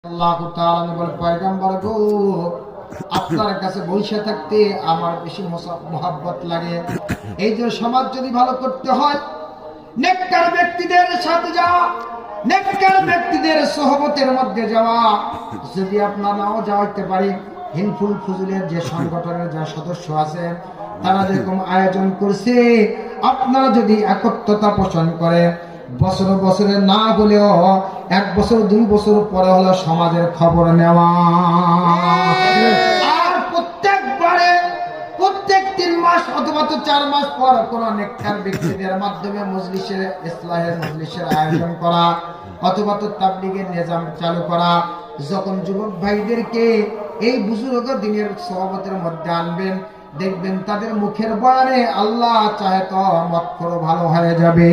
আল্লাহ তাআলা বলে, পয়গম্বর গো, আপনার কাছে বসে থাকতে আমার বেশি মোহাব্বত লাগে। এই যে সমাজ যদি ভালো করতে হয়, নেককার ব্যক্তিদের সাথে যাওয়া, নেককার ব্যক্তিদের সোহবতের মধ্যে যাওয়া। যদি আপনার নাও যাওয়াতে পারি, হিলফুল ফুজুলের যে সংগঠনের যা সদস্য আছে তারা যেরকম আয়োজন করছে, আপনারা যদি একত্রতা পোষণ করে বছর বছরে না হলেও 1 বছর 2 বছর পরে হলো সমাজের খবর নেওয়া, আর প্রত্যেকবারে প্রত্যেক 3 মাস অথবা 4 মাস পর কোন নেককার ব্যক্তিদের মাধ্যমে মজলিসের ইসলাহের মজলিসের আয়োজন করা অথবা তো তাবলীগের নিজাম চালু করা। যখন যুবক ভাইদেরকে এই বুজুর্গ দিনের সওয়াবতের মধ্যে আনবেন, দেখবেন তাদের মুখের বয়ানে আল্লাহ চাহে তো মত ভালো হয়ে যাবে।